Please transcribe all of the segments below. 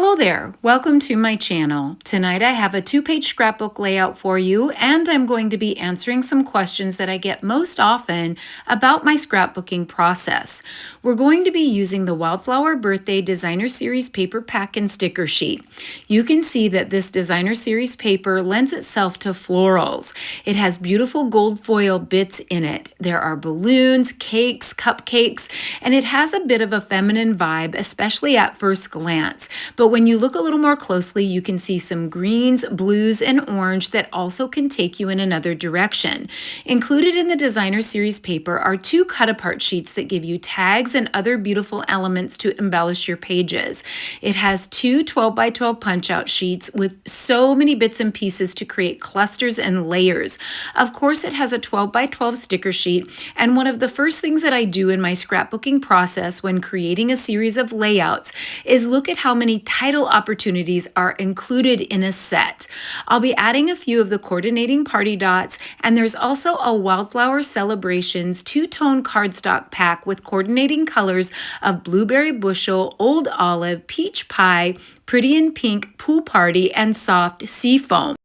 Hello there, welcome to my channel. Tonight I have a two-page scrapbook layout for you, and I'm going to be answering some questions that I get most often about my scrapbooking process. We're going to be using the Wildflower Birthday Designer Series paper pack and sticker sheet. You can see that this Designer Series paper lends itself to florals. It has beautiful gold foil bits in it. There are balloons, cakes, cupcakes, and it has a bit of a feminine vibe, especially at first glance. But when you look a little more closely, you can see some greens, blues, and orange that also can take you in another direction. Included in the Designer Series paper are two cut-apart sheets that give you tags and other beautiful elements to embellish your pages. It has two 12 by 12 punch-out sheets with so many bits and pieces to create clusters and layers. Of course, it has a 12 by 12 sticker sheet, and one of the first things that I do in my scrapbooking process when creating a series of layouts is look at how many title opportunities are included in a set. I'll be adding a few of the coordinating party dots, and there's also a Wildflower Celebrations two-tone cardstock pack with coordinating colors of blueberry bushel, old olive, peach pie, pretty in pink, pool party, and soft seafoam.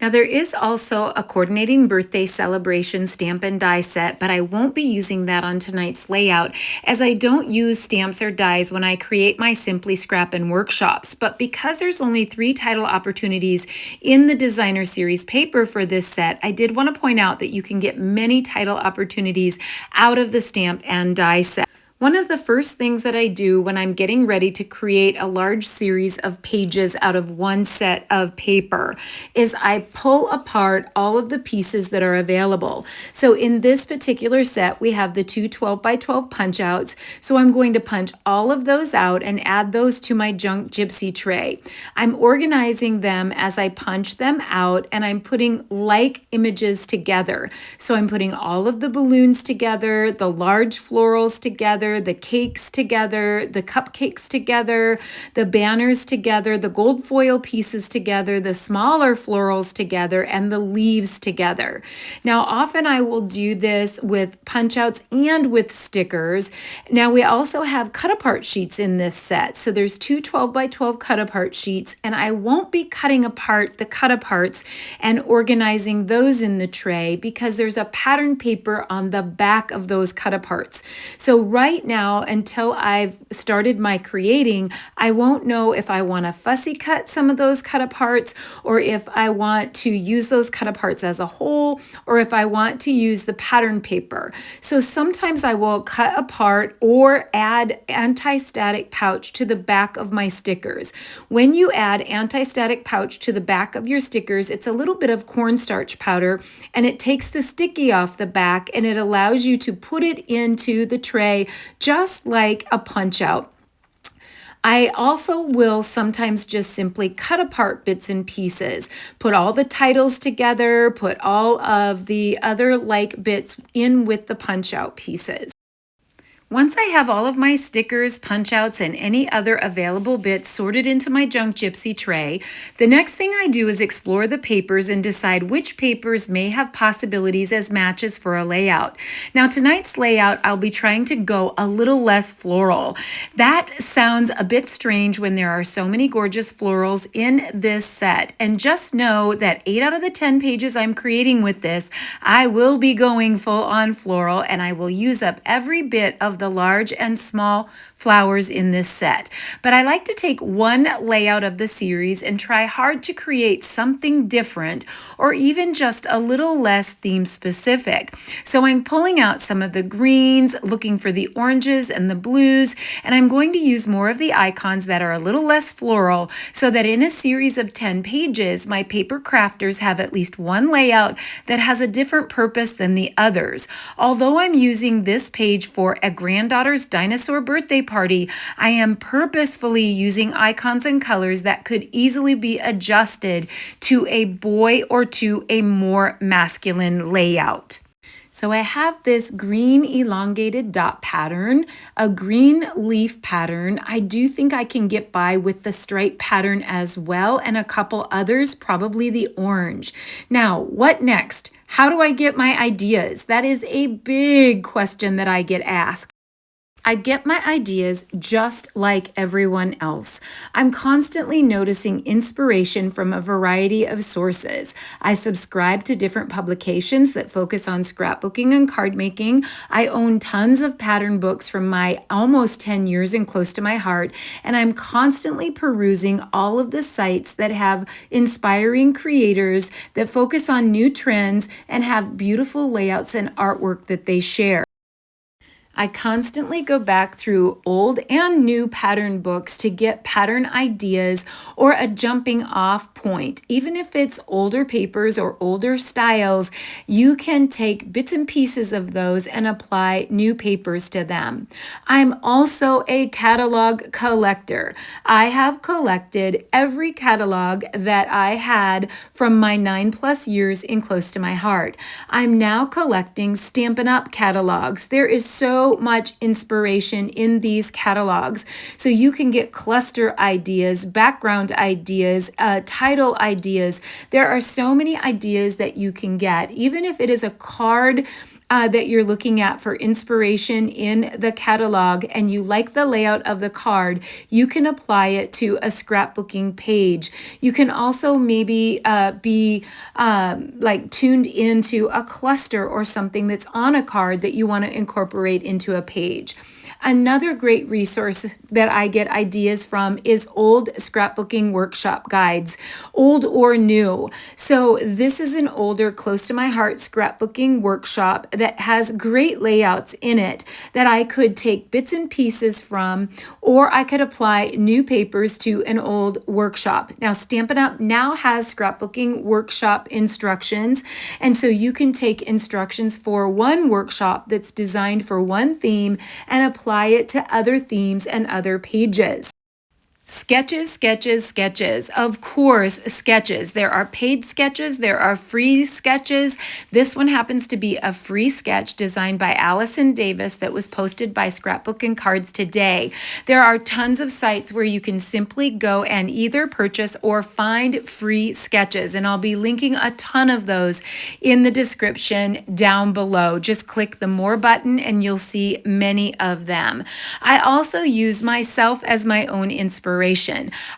Now there is also a coordinating birthday celebration stamp and die set, but I won't be using that on tonight's layout as I don't use stamps or dies when I create my Simply Scrappin workshops. But because there's only 3 title opportunities in the Designer Series paper for this set, I did want to point out that you can get many title opportunities out of the stamp and die set. One of the first things that I do when I'm getting ready to create a large series of pages out of one set of paper is I pull apart all of the pieces that are available. So in this particular set, we have the two 12 by 12 punch outs. So I'm going to punch all of those out and add those to my junk gypsy tray. I'm organizing them as I punch them out, and I'm putting like images together. So I'm putting all of the balloons together, the large florals together, the cakes together, the cupcakes together, the banners together, the gold foil pieces together, the smaller florals together, and the leaves together. Now, often I will do this with punch outs and with stickers. Now, we also have cut apart sheets in this set. So there's two 12 by 12 cut apart sheets, and I won't be cutting apart the cut aparts and organizing those in the tray because there's a pattern paper on the back of those cut aparts. So right now, until I've started my creating, I won't know if I want to fussy cut some of those cut aparts, or if I want to use those cut aparts as a whole, or if I want to use the pattern paper. So sometimes I will cut apart or add anti-static pouch to the back of my stickers. When you add anti-static pouch to the back of your stickers, it's a little bit of cornstarch powder, and it takes the sticky off the back, and it allows you to put it into the tray just like a punch out. I also will sometimes just simply cut apart bits and pieces, put all the titles together, put all of the other like bits in with the punch out pieces. Once I have all of my stickers, punch outs, and any other available bits sorted into my junk gypsy tray, the next thing I do is explore the papers and decide which papers may have possibilities as matches for a layout. Now, tonight's layout, I'll be trying to go a little less floral. That sounds a bit strange when there are so many gorgeous florals in this set. And just know that 8 out of the 10 pages I'm creating with this, I will be going full on floral, and I will use up every bit of the large and small flowers in this set. But I like to take one layout of the series and try hard to create something different, or even just a little less theme specific. So I'm pulling out some of the greens, looking for the oranges and the blues, and I'm going to use more of the icons that are a little less floral so that in a series of 10 pages, my paper crafters have at least one layout that has a different purpose than the others. Although I'm using this page for a granddaughter's dinosaur birthday party, I am purposefully using icons and colors that could easily be adjusted to a boy or to a more masculine layout. So I have this green elongated dot pattern, a green leaf pattern. I do think I can get by with the stripe pattern as well, and a couple others, probably the orange. Now, what next? How do I get my ideas? That is a big question that I get asked. I get my ideas just like everyone else. I'm constantly noticing inspiration from a variety of sources. I subscribe to different publications that focus on scrapbooking and card making. I own tons of pattern books from my almost 10 years and close to my heart, and I'm constantly perusing all of the sites that have inspiring creators that focus on new trends and have beautiful layouts and artwork that they share. I constantly go back through old and new pattern books to get pattern ideas or a jumping off point. Even if it's older papers or older styles, you can take bits and pieces of those and apply new papers to them. I'm also a catalog collector. I have collected every catalog that I had from my 9+ years in Close to My Heart. I'm now collecting Stampin' Up! Catalogs. There is so much inspiration in these catalogs. So you can get cluster ideas, background ideas, title ideas. There are so many ideas that you can get, even if it is a card that you're looking at for inspiration in the catalog and you like the layout of the card, you can apply it to a scrapbooking page. You can also maybe be like tuned into a cluster or something that's on a card that you want to incorporate into a page. Another great resource that I get ideas from is old scrapbooking workshop guides, old or new. So this is an older Close to My Heart scrapbooking workshop that has great layouts in it that I could take bits and pieces from, or I could apply new papers to an old workshop. Now, Stampin' Up! Now has scrapbooking workshop instructions, and so you can take instructions for one workshop that's designed for one theme and apply it to other themes and other pages. Sketches, sketches, sketches. Of course, sketches. There are paid sketches. There are free sketches. This one happens to be a free sketch designed by Allison Davis that was posted by Scrapbook and Cards today. There are tons of sites where you can simply go and either purchase or find free sketches, and I'll be linking a ton of those in the description down below. Just click the More button and you'll see many of them. I also use myself as my own inspiration.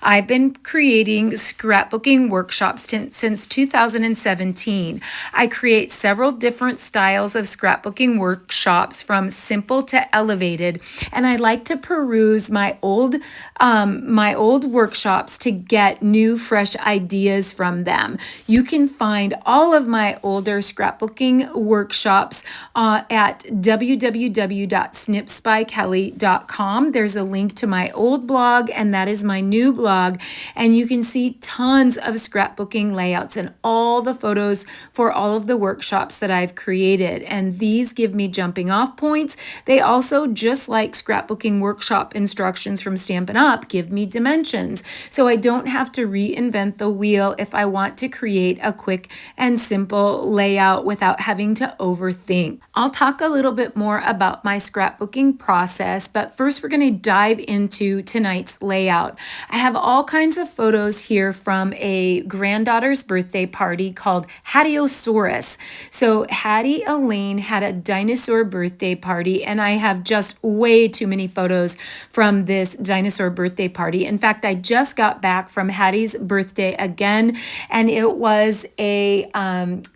I've been creating scrapbooking workshops since 2017. I create several different styles of scrapbooking workshops from simple to elevated, and I like to peruse my old workshops to get new, fresh ideas from them. You can find all of my older scrapbooking workshops at www.snipsbykelly.com. There's a link to my old blog, and that is my new blog, and you can see tons of scrapbooking layouts and all the photos for all of the workshops that I've created, and these give me jumping off points. They also, just like scrapbooking workshop instructions from Stampin' Up!, give me dimensions, so I don't have to reinvent the wheel if I want to create a quick and simple layout without having to overthink. I'll talk a little bit more about my scrapbooking process, but first we're going to dive into tonight's layout. I have all kinds of photos here from a granddaughter's birthday party called Hattiosaurus. So Hattie Elaine had a dinosaur birthday party, and I have just way too many photos from this dinosaur birthday party. In fact, I just got back from Hattie's birthday again, and it was a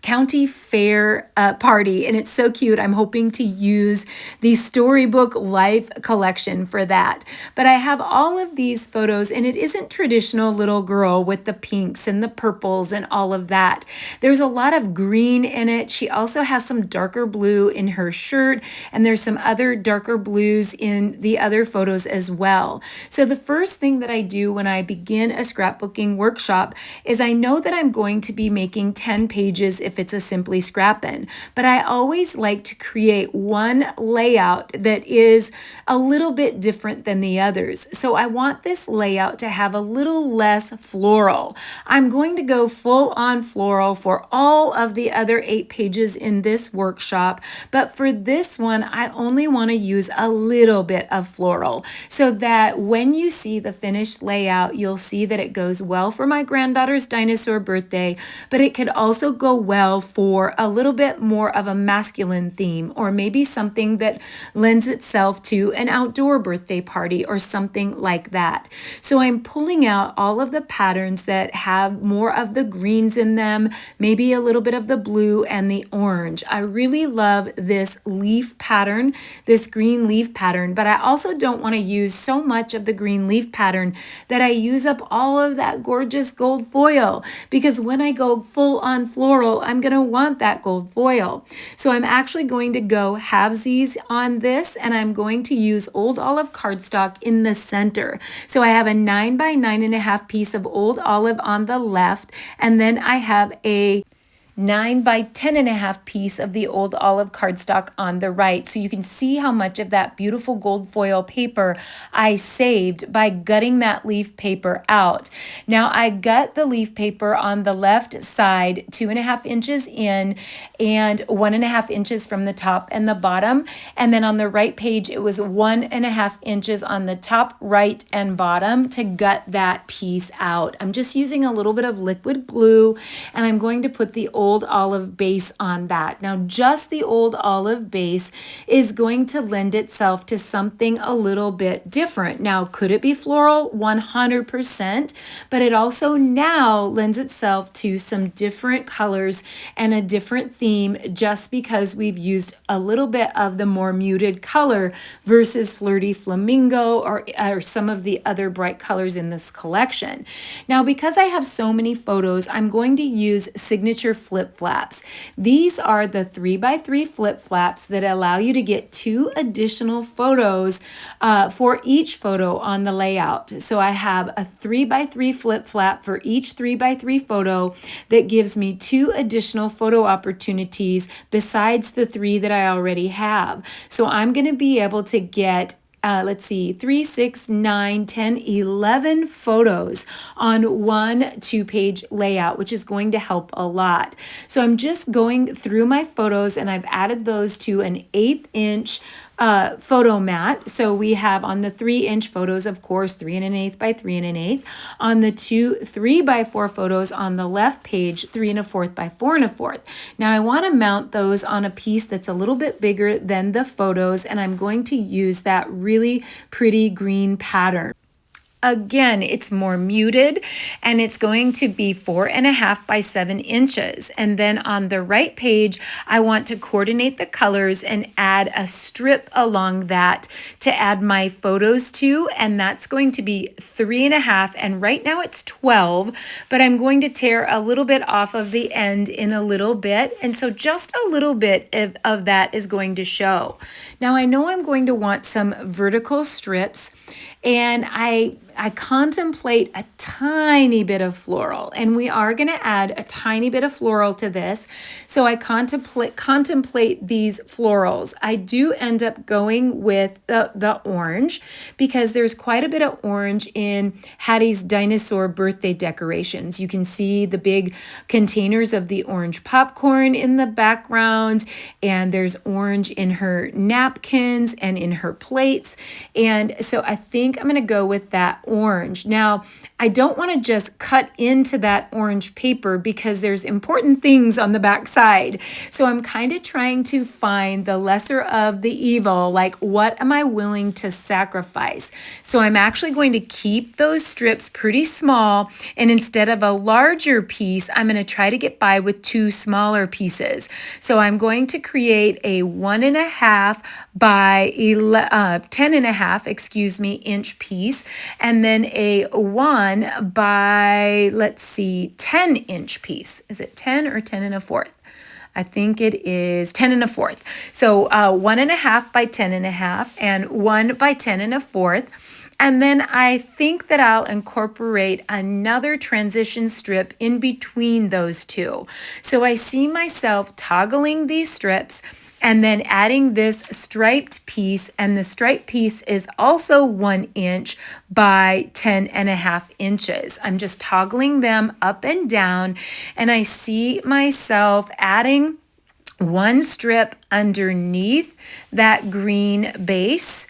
county fair party, and it's so cute. I'm hoping to use the Storybook Life collection for that. But I have all of these photos, and it isn't traditional little girl with the pinks and the purples and all of that. There's a lot of green in it. She also has some darker blue in her shirt, and there's some other darker blues in the other photos as well. So the first thing that I do when I begin a scrapbooking workshop is I know that I'm going to be making 10 pages if it's a Simply Scrappin', but I always like to create one layout that is a little bit different than the others. So I want this this layout to have a little less floral. I'm going to go full on floral for all of the other 8 pages in this workshop, but for this one, I only want to use a little bit of floral so that when you see the finished layout, you'll see that it goes well for my granddaughter's dinosaur birthday, but it could also go well for a little bit more of a masculine theme, or maybe something that lends itself to an outdoor birthday party or something like that. So I'm pulling out all of the patterns that have more of the greens in them, maybe a little bit of the blue and the orange. I really love this leaf pattern, this green leaf pattern, but I also don't want to use so much of the green leaf pattern that I use up all of that gorgeous gold foil, because when I go full on floral, I'm going to want that gold foil. So I'm actually going to go halvesies on this, and I'm going to use old olive cardstock in the center. So I have a 9 by 9.5 piece of old olive on the left, and then I have a 9 by 10.5 piece of the old olive cardstock on the right. So you can see how much of that beautiful gold foil paper I saved by gutting that leaf paper out. Now I gut the leaf paper on the left side 2.5 inches in and 1.5 inches from the top and the bottom. And then on the right page, it was 1.5 inches on the top, right, and bottom to gut that piece out. I'm just using a little bit of liquid glue, and I'm going to put the old olive base on that. Now, just the old olive base is going to lend itself to something a little bit different. Now, could it be floral? 100%, but it also now lends itself to some different colors and a different theme just because we've used a little bit of the more muted color versus flirty flamingo or some of the other bright colors in this collection. Now, because I have so many photos, I'm going to use signature flip-flaps. These are the 3x3 flip-flaps that allow you to get 2 additional photos for each photo on the layout. So I have a 3x3 flip-flap for each 3x3 photo that gives me 2 additional photo opportunities besides the 3 that I already have. So I'm going to be able to get 3, 6, 9, 10, 11 photos on one 2-page layout, which is going to help a lot. So I'm just going through my photos, and I've added those to an 1/8 inch photo mat. So we have on the 3-inch photos, of course, 3 1/8 by 3 1/8. On the 3x4 photos on the left page, 3 1/4 by 4 1/4. Now I want to mount those on a piece that's a little bit bigger than the photos, and I'm going to use that really pretty green pattern. Again, it's more muted, and it's going to be 4.5 by 7 inches. And then on the right page, I want to coordinate the colors and add a strip along that to add my photos to, and that's going to be 3.5, and right now it's 12, but I'm going to tear a little bit off of the end in a little bit, and so just a little bit of that is going to show. Now I know I'm going to want some vertical strips, and I contemplate a tiny bit of floral, and we are going to add a tiny bit of floral to this. So I contemplate these florals. I do end up going with the orange because there's quite a bit of orange in Hattie's dinosaur birthday decorations. You can see the big containers of the orange popcorn in the background, and there's orange in her napkins and in her plates. And so I think I'm going to go with that orange. Now, I don't want to just cut into that orange paper because there's important things on the back side. So I'm kind of trying to find the lesser of the evil, like what am I willing to sacrifice? So I'm actually going to keep those strips pretty small, and instead of a larger piece, I'm going to try to get by with 2 smaller pieces. So I'm going to create a 1.5 by 10.5, inch piece, and then a 1 by, 10-inch piece. Is it 10 or 10 1/4? I think it is 10 1/4. So 1.5 by 10.5 and 1 by 10 1/4. And then I think that I'll incorporate another transition strip in between those two. So I see myself toggling these strips and then adding this striped piece, and the striped piece is also 1 inch by 10.5 inches. I'm just toggling them up and down, and I see myself adding one strip underneath that green base,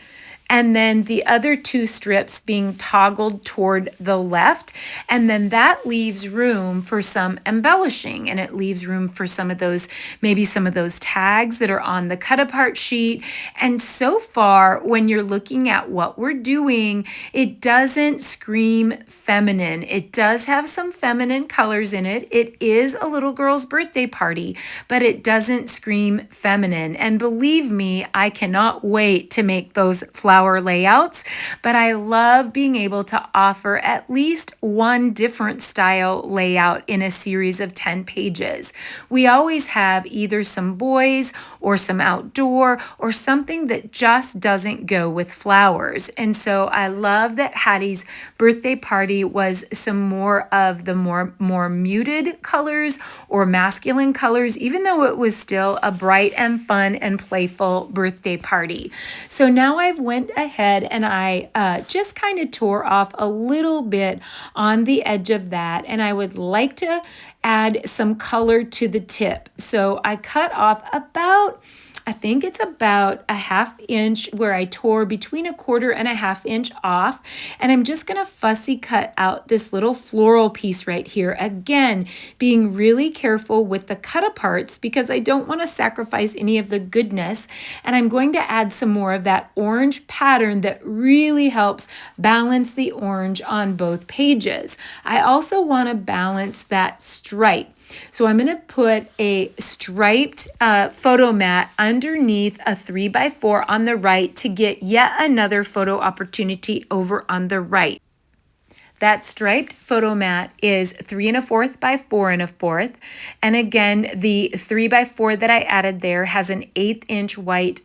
and then the other 2 strips being toggled toward the left. And then that leaves room for some embellishing, and it leaves room for some of those, maybe some of those tags that are on the cut apart sheet. And so far, when you're looking at what we're doing, it doesn't scream feminine. It does have some feminine colors in it. It is a little girl's birthday party, but it doesn't scream feminine. And believe me, I cannot wait to make those flower layouts, but I love being able to offer at least one different style layout in a series of 10 pages. We always have either some boys or some outdoor or something that just doesn't go with flowers. And so I love that Hattie's birthday party was some more of the more muted colors or masculine colors, even though it was still a bright and fun and playful birthday party. So now I've went ahead and I just kind of tore off a little bit on the edge of that, and I would like to add some color to the tip. So I cut off about, I think it's about a 1/2 inch where I tore between 1/4 and a 1/2 inch off. And I'm just going to fussy cut out this little floral piece right here. Again, being really careful with the cut aparts because I don't want to sacrifice any of the goodness. And I'm going to add some more of that orange pattern that really helps balance the orange on both pages. I also want to balance that stripe. So I'm going to put a striped photo mat underneath a 3x4 on the right to get yet another photo opportunity over on the right. That striped photo mat is 3 1/4 by 4 1/4. And again, the 3x4 that I added there has an 1/8 inch white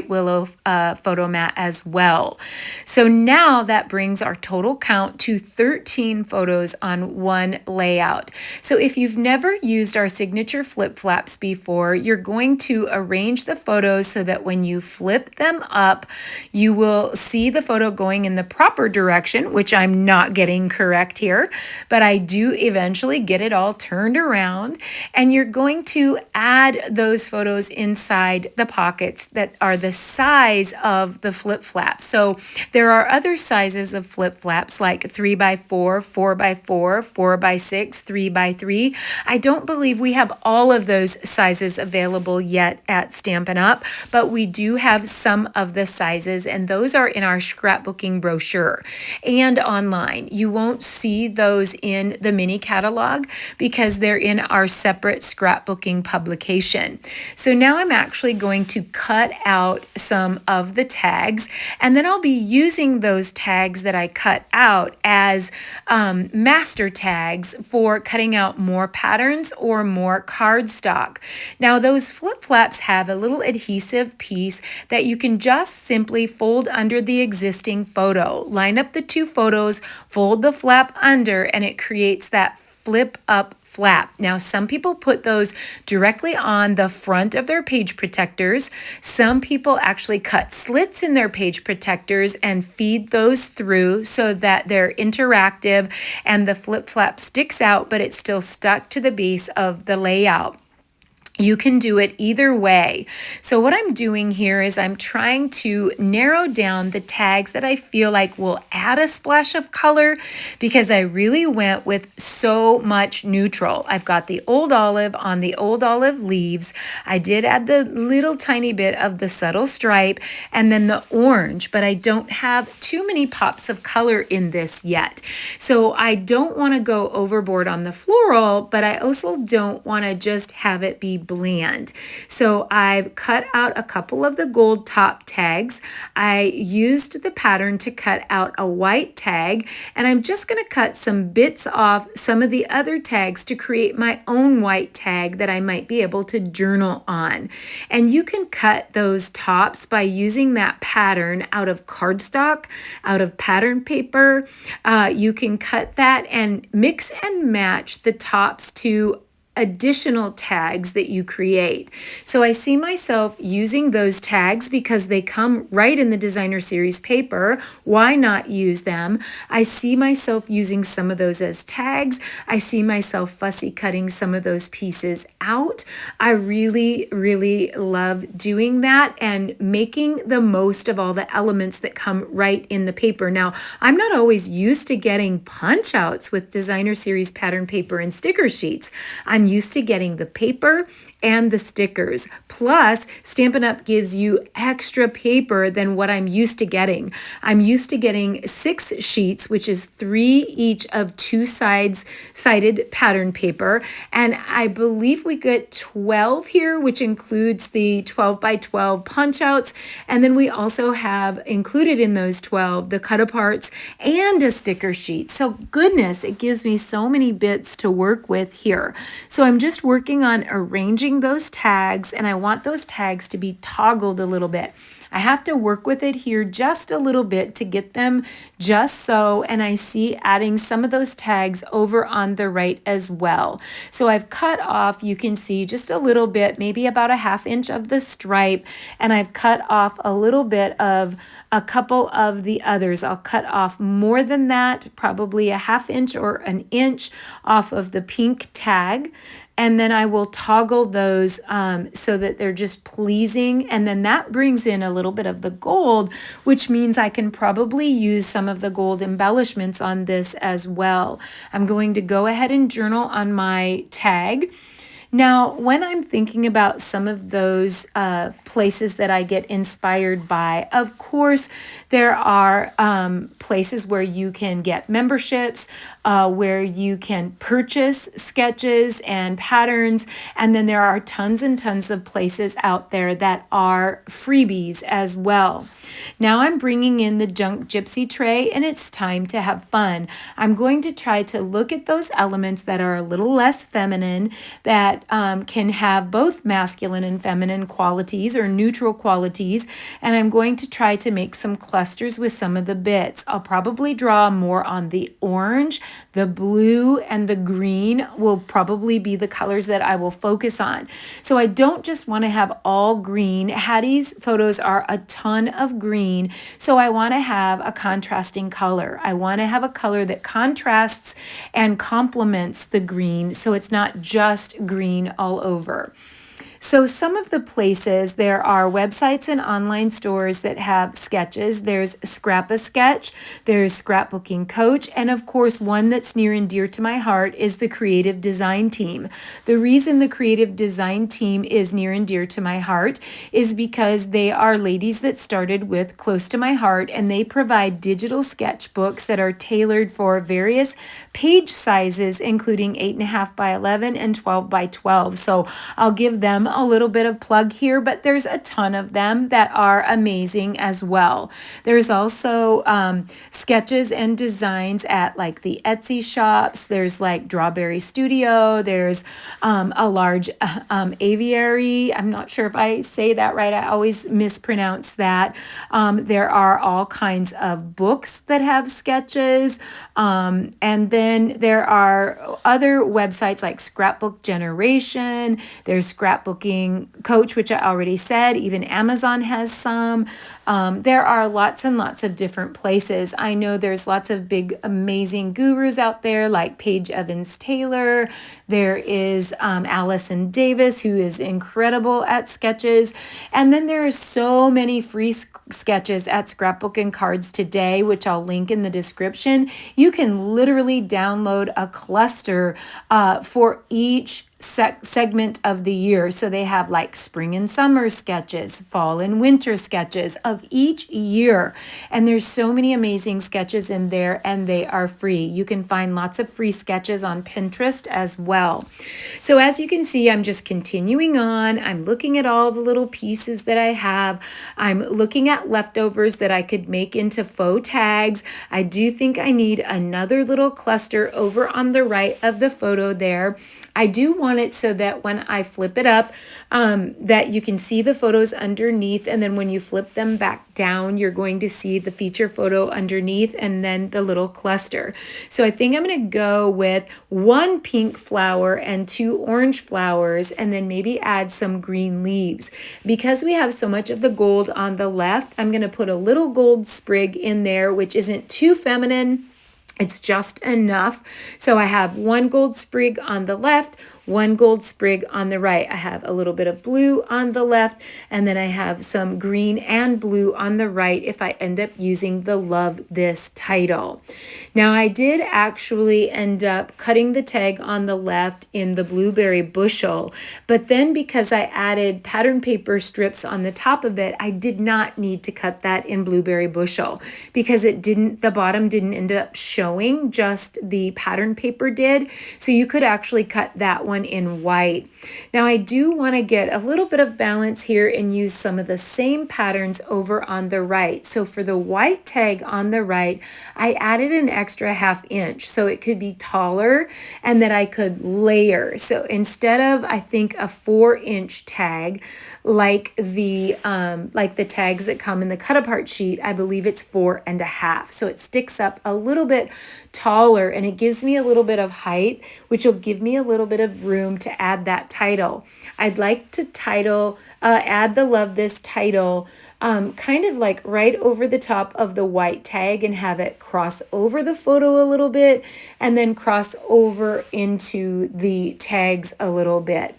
Willow photo mat as well. So now that brings our total count to 13 photos on one layout. So if you've never used our signature flip flaps before, you're going to arrange the photos so that when you flip them up, you will see the photo going in the proper direction, which I'm not getting correct here, but I do eventually get it all turned around. And you're going to add those photos inside the pockets that are the size of the flip flaps. So there are other sizes of flip flaps like 3x4, 4x4, 4x6, 3x3. I don't believe we have all of those sizes available yet at Stampin' Up, but we do have some of the sizes, and those are in our scrapbooking brochure and online. You won't see those in the mini catalog because they're in our separate scrapbooking publication. So now I'm actually going to cut out some of the tags, and then I'll be using those tags that I cut out as master tags for cutting out more patterns or more cardstock. Now those flip flaps have a little adhesive piece that you can just simply fold under the existing photo. Line up the two photos, fold the flap under, and it creates that flip up flap. Now, some people put those directly on the front of their page protectors. Some people actually cut slits in their page protectors and feed those through so that they're interactive and the flip flap sticks out, but it's still stuck to the base of the layout. You can do it either way. So what I'm doing here is I'm trying to narrow down the tags that I feel like will add a splash of color because I really went with so much neutral. I've got the old olive on the old olive leaves. I did add the little tiny bit of the subtle stripe and then the orange, but I don't have too many pops of color in this yet. So I don't want to go overboard on the floral, but I also don't want to just have it be bland. So I've cut out a couple of the gold top tags. I used the pattern to cut out a white tag, and I'm just going to cut some bits off some of the other tags to create my own white tag that I might be able to journal on. And you can cut those tops by using that pattern out of cardstock, out of pattern paper. You can cut that and mix and match the tops to additional tags that you create. So I see myself using those tags because they come right in the designer series paper. Why not use them? I see myself using some of those as tags. I see myself fussy cutting some of those pieces out. I really, really love doing that and making the most of all the elements that come right in the paper. Now, I'm not always used to getting punch outs with designer series pattern paper and sticker sheets. I'm used to getting the paper and the stickers. Plus, Stampin' Up! Gives you extra paper than what I'm used to getting. I'm used to getting 6 sheets, which is 3 each of 2 sided pattern paper. And I believe we get 12 here, which includes the 12 by 12 punch outs. And then we also have included in those 12 the cut aparts and a sticker sheet. So goodness, it gives me so many bits to work with here. So I'm just working on arranging those tags, and I want those tags to be toggled a little bit. I have to work with it here just a little bit to get them just so, and I see adding some of those tags over on the right as well. So I've cut off, you can see just a little bit, maybe about a 1/2 inch of the stripe, and I've cut off a little bit of a couple of the others. I'll cut off more than that, probably a 1/2 inch or an inch off of the pink tag. And then I will toggle those so that they're just pleasing. And then that brings in a little bit of the gold, which means I can probably use some of the gold embellishments on this as well. I'm going to go ahead and journal on my tag. Now, when I'm thinking about some of those places that I get inspired by, of course, there are places where you can get memberships, where you can purchase sketches and patterns, and then there are tons and tons of places out there that are freebies as well. Now I'm bringing in the junk gypsy tray, and it's time to have fun. I'm going to try to look at those elements that are a little less feminine, that can have both masculine and feminine qualities or neutral qualities, and I'm going to try to make some clusters with some of the bits. I'll probably draw more on the orange, the blue, and the green will probably be the colors that I will focus on. So I don't just want to have all green. Hattie's photos are a ton of green, so I want to have a contrasting color. I want to have a color that contrasts and complements the green, so it's not just green all over. So some of the places, there are websites and online stores that have sketches. There's Scrap-A-Sketch, there's Scrapbooking Coach, and of course one that's near and dear to my heart is the Creative Design Team. The reason the Creative Design Team is near and dear to my heart is because they are ladies that started with Close to My Heart, and they provide digital sketchbooks that are tailored for various page sizes, including 8.5 by 11 and 12 by 12. So I'll give them a little bit of plug here, but there's a ton of them that are amazing as well. There's also sketches and designs at like the Etsy shops. There's like Drawberry Studio. There's a large aviary. I'm not sure if I say that right. I always mispronounce that. There are all kinds of books that have sketches. And then there are other websites like Scrapbook Generation. There's Scrapbooking Coach, which I already said. Even Amazon has some. There are lots and lots of different places. I know there's lots of big, amazing gurus out there like Paige Evans Taylor. There is Allison Davis, who is incredible at sketches. And then there are so many free sketches at Scrapbook and Cards today, which I'll link in the description. You can literally download a cluster for each segment of the year. So they have like spring and summer sketches, fall and winter sketches of each year. And there's so many amazing sketches in there, and they are free. You can find lots of free sketches on Pinterest as well. So as you can see, I'm just continuing on. I'm looking at all the little pieces that I have. I'm looking at leftovers that I could make into faux tags. I do think I need another little cluster over on the right of the photo there. I do want on it so that when I flip it up, that you can see the photos underneath, and then when you flip them back down, you're going to see the feature photo underneath and then the little cluster. So I think I'm going to go with 1 pink flower and 2 orange flowers, and then maybe add some green leaves. Because we have so much of the gold on the left, I'm going to put a little gold sprig in there, which isn't too feminine. It's just enough. So I have 1 gold sprig on the left, 1 gold sprig on the right. I have a little bit of blue on the left, and then I have some green and blue on the right if I end up using the Love This title. Now I did actually end up cutting the tag on the left in the blueberry bushel, but then because I added pattern paper strips on the top of it, I did not need to cut that in blueberry bushel because the bottom didn't end up showing, just the pattern paper did. So you could actually cut that one in white. Now I do want to get a little bit of balance here and use some of the same patterns over on the right. So for the white tag on the right, I added an extra 1/2 inch so it could be taller and that I could layer. So instead of, I think, a 4-inch tag like the tags that come in the cut apart sheet, I believe it's 4.5. So it sticks up a little bit taller and it gives me a little bit of height, which will give me a little bit of room to add that title. I'd like to add the Love This title kind of like right over the top of the white tag and have it cross over the photo a little bit and then cross over into the tags a little bit.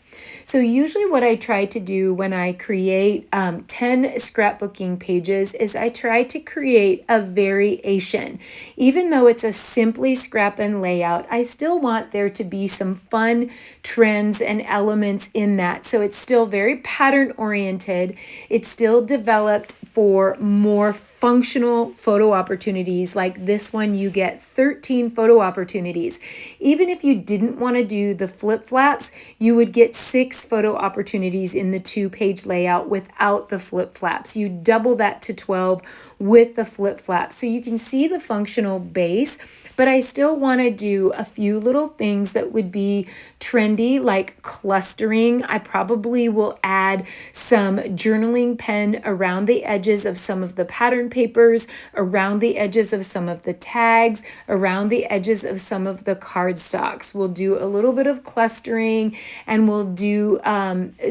So usually what I try to do when I create 10 scrapbooking pages is I try to create a variation. Even though it's a Simply Scrappin layout, I still want there to be some fun trends and elements in that. So it's still very pattern oriented. It's still developed for more functional photo opportunities. Like this one, you get 13 photo opportunities. Even if you didn't want to do the flip flaps, you would get 6 photo opportunities in the 2-page layout without the flip flaps. You double that to 12 with the flip flaps. So you can see the functional base, but I still want to do a few little things that would be trendy, like clustering. I probably will add some journaling pen around the edges of some of the pattern papers, around the edges of some of the tags, around the edges of some of the cardstocks. We'll do a little bit of clustering, and we'll do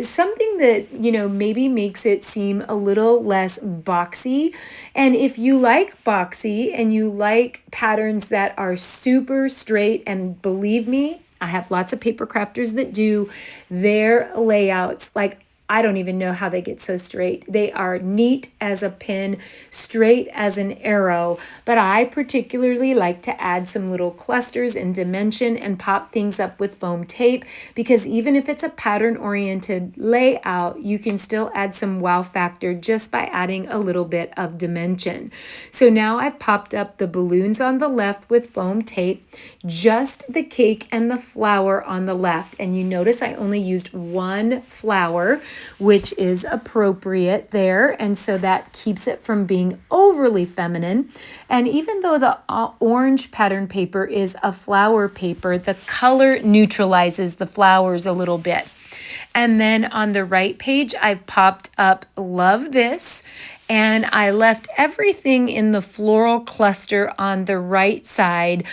something that, maybe makes it seem a little less boxy. And if you like boxy and you like patterns that are super straight, and believe me, I have lots of paper crafters that do their layouts like I don't even know how they get so straight. They are neat as a pin, straight as an arrow, but I particularly like to add some little clusters and dimension and pop things up with foam tape, because even if it's a pattern-oriented layout, you can still add some wow factor just by adding a little bit of dimension. So now I've popped up the balloons on the left with foam tape, just the cake and the flower on the left, and you notice I only used 1 flower, which is appropriate there, and so that keeps it from being overly feminine. And even though the orange pattern paper is a flower paper, the color neutralizes the flowers a little bit. And then on the right page, I've popped up Love This, and I left everything in the floral cluster on the right side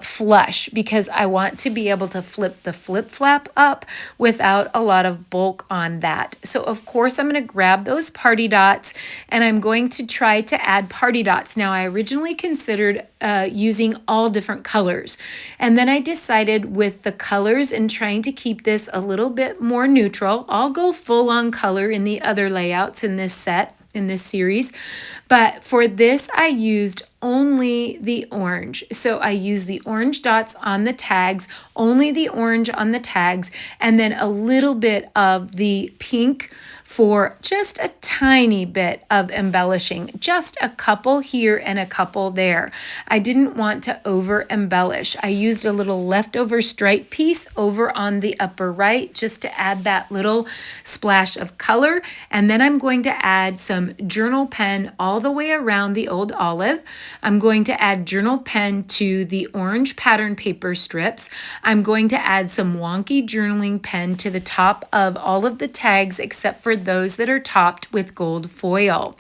flush, because I want to be able to flip the flip flap up without a lot of bulk on that. So of course I'm going to grab those party dots, and I'm going to try to add party dots. Now I originally considered using all different colors, and then I decided with the colors and trying to keep this a little bit more neutral, I'll go full on color in the other layouts in this set, in this series, but for this I used only the orange. So I used the orange dots on the tags, only the orange on the tags, and then a little bit of the pink for just a tiny bit of embellishing, just a couple here and a couple there. I didn't want to over embellish. I used a little leftover stripe piece over on the upper right just to add that little splash of color. And then I'm going to add some journal pen all the way around the old olive. I'm going to add journal pen to the orange pattern paper strips. I'm going to add some wonky journaling pen to the top of all of the tags except for those that are topped with gold foil.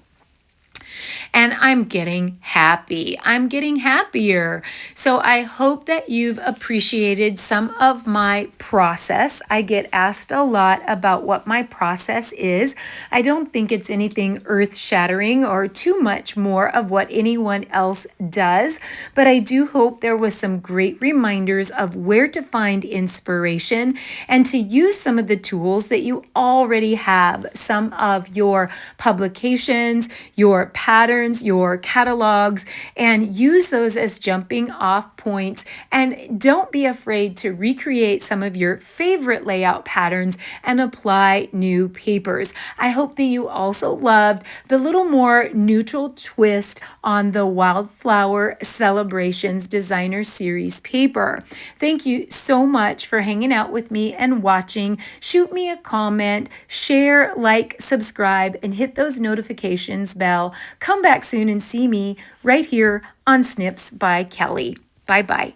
And I'm getting happy. I'm getting happier. So I hope that you've appreciated some of my process. I get asked a lot about what my process is. I don't think it's anything earth-shattering or too much more of what anyone else does, but I do hope there was some great reminders of where to find inspiration and to use some of the tools that you already have, some of your publications, your patterns, your catalogs, and use those as jumping off points. And don't be afraid to recreate some of your favorite layout patterns and apply new papers. I hope that you also loved the little more neutral twist on the Wildflower Celebrations Designer Series paper. Thank you so much for hanging out with me and watching. Shoot me a comment, share, like, subscribe, and hit those notifications bell. Come back soon and see me right here on Snips by Kelly. Bye-bye.